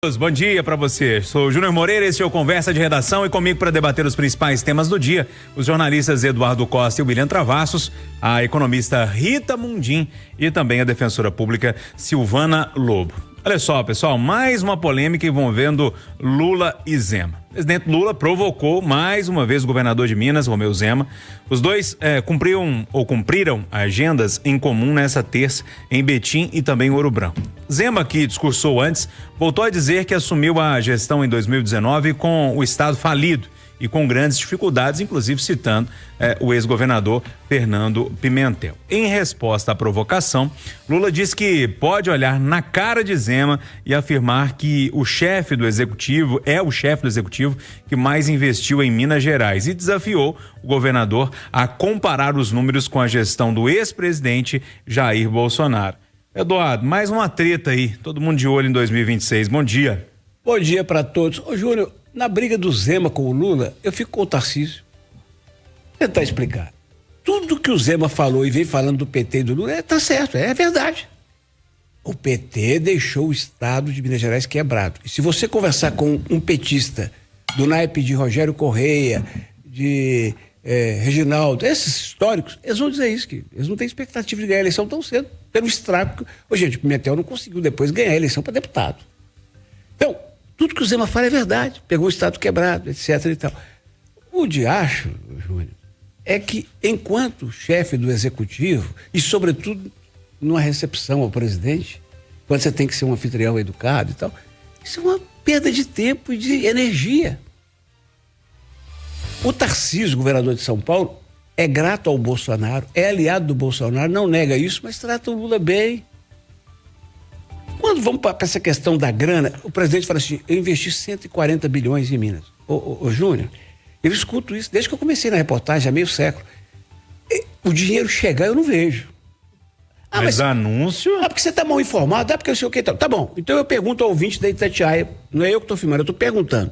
Bom dia para você. Sou Júnior Moreira, esse é o Conversa de Redação e comigo para debater os principais temas do dia, os jornalistas Eduardo Costa e William Travassos, a economista Rita Mundim e também a defensora pública Silvana Lobo. Olha só, pessoal, mais uma polêmica envolvendo Lula e Zema. O presidente Lula provocou mais uma vez o governador de Minas, Romeu Zema. Os dois cumpriram agendas em comum nessa terça em Betim e também em Ouro Branco. Zema, que discursou antes, voltou a dizer que assumiu a gestão em 2019 com o estado falido e com grandes dificuldades, inclusive citando o ex-governador Fernando Pimentel. Em resposta à provocação, Lula disse que pode olhar na cara de Zema e afirmar que o chefe do executivo que mais investiu em Minas Gerais e desafiou o governador a comparar os números com a gestão do ex-presidente Jair Bolsonaro. Eduardo, mais uma treta aí, todo mundo de olho em 2026. Bom dia. Bom dia para todos. Ô Júnior, na briga do Zema com o Lula, eu fico com o Tarcísio. Vou tentar explicar. Tudo que o Zema falou e vem falando do PT e do Lula, tá certo, é verdade. O PT deixou o estado de Minas Gerais quebrado. E se você conversar com um petista do naipe de Rogério Correia, de Reginaldo, esses históricos, eles vão dizer isso, que eles não têm expectativa de ganhar a eleição tão cedo, pelo estrago. Ô, gente, o Pimentel não conseguiu depois ganhar a eleição para deputado. Então, tudo que o Zema fala é verdade. Pegou o estado quebrado, etc e tal. O diacho, Júnior, é que enquanto chefe do executivo, e sobretudo numa recepção ao presidente, quando você tem que ser um anfitrião educado e tal, isso é uma perda de tempo e de energia. O Tarcísio, governador de São Paulo, é grato ao Bolsonaro, é aliado do Bolsonaro, não nega isso, mas trata o Lula bem. Quando vamos para essa questão da grana, o presidente fala assim, eu investi 140 bilhões em Minas. Ô Júnior, eu escuto isso desde que eu comecei na reportagem, há meio século. O dinheiro chegar eu não vejo. Mas anúncio? Porque você está mal informado, porque eu sei o que. Tá bom, então eu pergunto ao ouvinte da Itatiaia, não é eu que estou filmando, eu estou perguntando.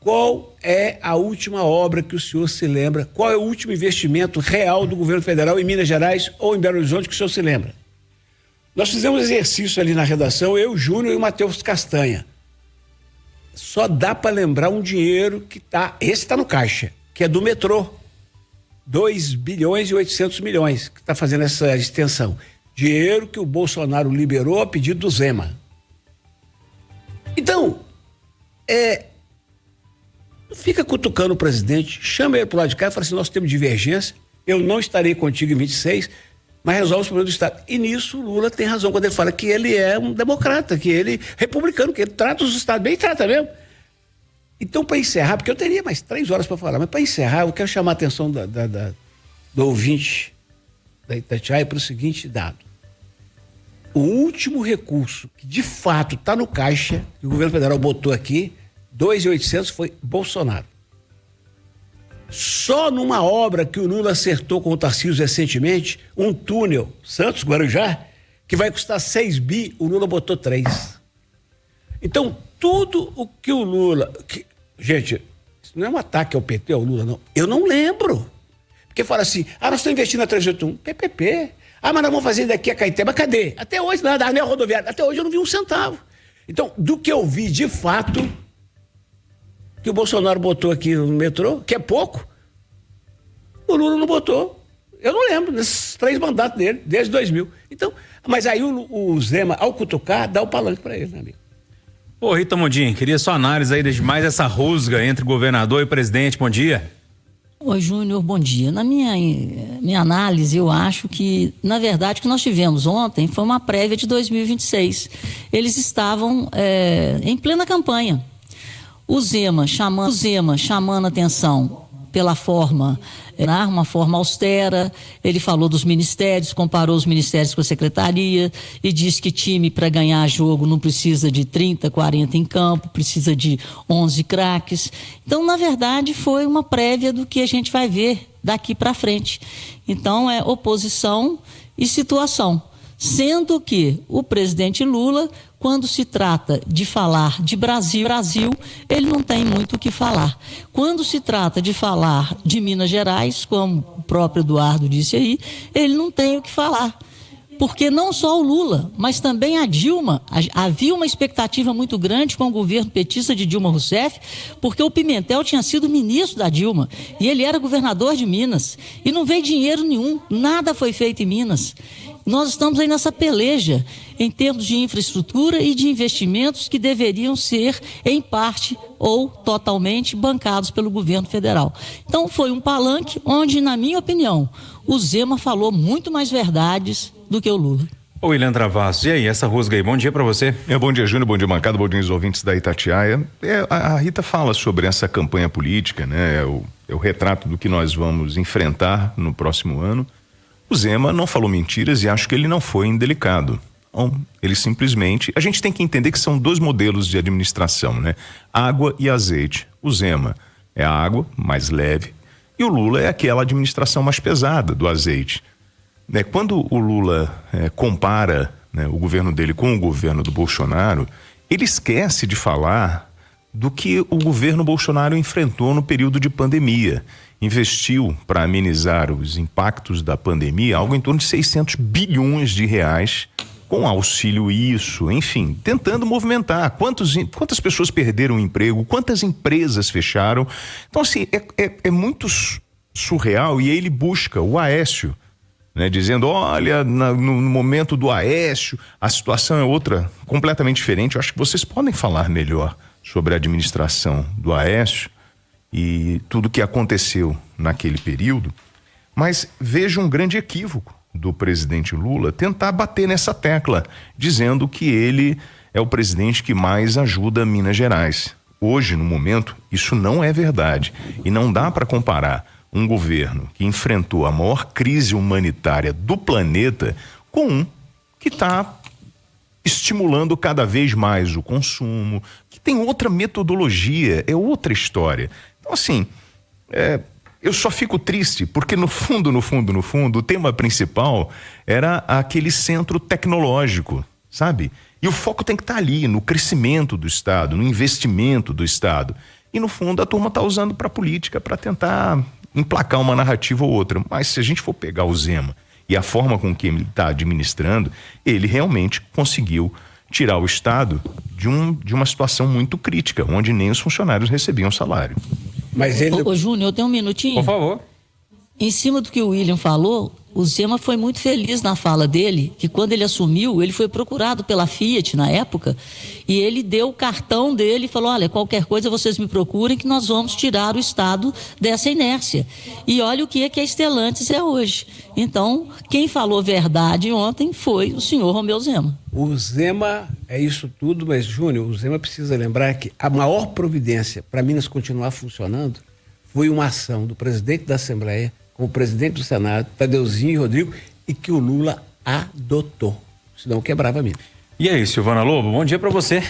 Qual é a última obra que o senhor se lembra? Qual é o último investimento real do governo federal em Minas Gerais ou em Belo Horizonte que o senhor se lembra? Nós fizemos exercício ali na redação, eu, Júnior e o Matheus Castanha. Só dá para lembrar um dinheiro que esse está no caixa, que é do metrô. 2 bilhões e 800 milhões, que está fazendo essa extensão. Dinheiro que o Bolsonaro liberou a pedido do Zema. Então, fica cutucando o presidente, chama ele para o lado de cá e fala assim, nós temos divergência, eu não estarei contigo em 26, mas resolve os problemas do Estado. E nisso o Lula tem razão quando ele fala que ele é um democrata, que ele é republicano, que ele trata os Estados bem, trata mesmo. Então, para encerrar, porque eu teria mais 3 horas para falar, mas para encerrar, eu quero chamar a atenção do ouvinte da Itatiaia para o seguinte dado. O último recurso que de fato está no caixa, que o governo federal botou aqui, 2.800 foi Bolsonaro. Só numa obra que o Lula acertou com o Tarcísio recentemente, um túnel Santos-Guarujá, que vai custar 6 bi, o Lula botou 3. Então, tudo o que o Lula... Gente, isso não é um ataque ao PT, ao Lula, não. Eu não lembro. Porque fala assim, nós estamos investindo na 381, PPP. Mas nós vamos fazer daqui a Caeteba, cadê? Até hoje, nada, anel rodoviário, até hoje eu não vi um centavo. Então, do que eu vi de fato... que o Bolsonaro botou aqui no metrô, que é pouco, o Lula não botou. Eu não lembro, nesses 3 mandatos dele, desde 2000. Então, mas aí o Zema, ao cutucar, dá o palanque para ele, né, amigo? Ô, Rita Mundim, queria sua análise aí de mais essa rusga entre governador e presidente. Bom dia. Oi, Júnior, bom dia. Na minha análise, eu acho que, na verdade, o que nós tivemos ontem foi uma prévia de 2026. Eles estavam em plena campanha. O Zema chamando atenção pela forma, uma forma austera. Ele falou dos ministérios, comparou os ministérios com a secretaria e disse que time para ganhar jogo não precisa de 30, 40 em campo, precisa de 11 craques. Então, na verdade, foi uma prévia do que a gente vai ver daqui para frente. Então, é oposição e situação. Sendo que o presidente Lula, quando se trata de falar de Brasil, ele não tem muito o que falar. Quando se trata de falar de Minas Gerais, como o próprio Eduardo disse aí, ele não tem o que falar. porque não só o Lula, mas também a Dilma, havia uma expectativa muito grande com o governo petista de Dilma Rousseff, porque o Pimentel tinha sido ministro da Dilma e ele era governador de Minas e não veio dinheiro nenhum, nada foi feito em Minas. Nós estamos aí nessa peleja em termos de infraestrutura e de investimentos que deveriam ser, em parte ou totalmente, bancados pelo governo federal. Então, foi um palanque onde, na minha opinião, o Zema falou muito mais verdades do que o Lula. Ô William Travassos, e aí, essa rusga aí, bom dia pra você. Bom dia, Júnior, bom dia, bancada, bom dia aos ouvintes da Itatiaia. A Rita fala sobre essa campanha política, né? É o retrato do que nós vamos enfrentar no próximo ano. O Zema não falou mentiras e acho que ele não foi indelicado. Ele simplesmente... A gente tem que entender que são dois modelos de administração, né? Água e azeite. O Zema é a água, mais leve, e o Lula é aquela administração mais pesada do azeite. Quando o Lula compara, né, o governo dele com o governo do Bolsonaro, ele esquece de falar do que o governo Bolsonaro enfrentou no período de pandemia. Investiu para amenizar os impactos da pandemia algo em torno de 600 bilhões de reais com auxílio enfim, tentando movimentar. Quantas pessoas perderam o emprego, quantas empresas fecharam. Então, assim, é muito surreal, e aí ele busca o Aécio, né, dizendo, olha, no momento do Aécio, a situação é outra, completamente diferente. Eu acho que vocês podem falar melhor sobre a administração do Aécio e tudo que aconteceu naquele período, mas vejo um grande equívoco do presidente Lula tentar bater nessa tecla, dizendo que ele é o presidente que mais ajuda Minas Gerais. Hoje, no momento, isso não é verdade, e não dá para comparar um governo que enfrentou a maior crise humanitária do planeta com um que está estimulando cada vez mais o consumo, que tem outra metodologia, é outra história. Então, assim, eu só fico triste porque no fundo, o tema principal era aquele centro tecnológico, sabe? E o foco tem que estar ali, no crescimento do Estado, no investimento do Estado. E no fundo a turma está usando para política, para tentar emplacar uma narrativa ou outra. Mas se a gente for pegar o Zema e a forma com que ele está administrando, ele realmente conseguiu tirar o Estado de uma situação muito crítica, onde nem os funcionários recebiam salário. Mas ele... Ô Júnior, eu tenho um minutinho. Por favor. Em cima do que o William falou, o Zema foi muito feliz na fala dele, que quando ele assumiu, ele foi procurado pela Fiat na época, e ele deu o cartão dele e falou, olha, qualquer coisa vocês me procurem que nós vamos tirar o Estado dessa inércia. E olha o que a Stellantis é hoje. Então, quem falou verdade ontem foi o senhor Romeu Zema. O Zema é isso tudo, mas, Júnior, o Zema precisa lembrar que a maior providência para Minas continuar funcionando foi uma ação do presidente da Assembleia com o presidente do Senado, Tadeuzinho e Rodrigo, e que o Lula adotou. Senão quebrava Minas. E aí, Silvana Lobo, bom dia pra você.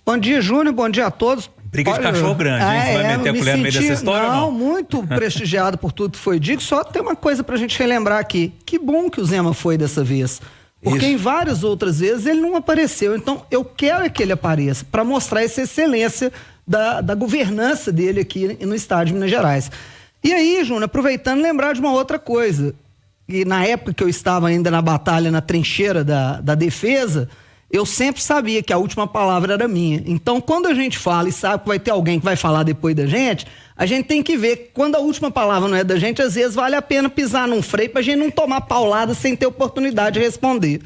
Bom dia, Júnior, bom dia a todos. Briga de cachorro grande, hein? Você vai meter a colher no meio dessa história ou não? Muito prestigiado por tudo que foi dito. Só tem uma coisa pra gente relembrar aqui. Que bom que o Zema foi dessa vez. Porque em várias outras vezes ele não apareceu. Então, eu quero que ele apareça para mostrar essa excelência da governança dele aqui no estado de Minas Gerais. E aí, Júnior, aproveitando, lembrar de uma outra coisa. E na época que eu estava ainda na batalha, na trincheira da defesa, eu sempre sabia que a última palavra era minha. Então, quando a gente fala e sabe que vai ter alguém que vai falar depois da gente, a gente tem que ver que quando a última palavra não é da gente, às vezes vale a pena pisar num freio pra gente não tomar paulada sem ter oportunidade de responder.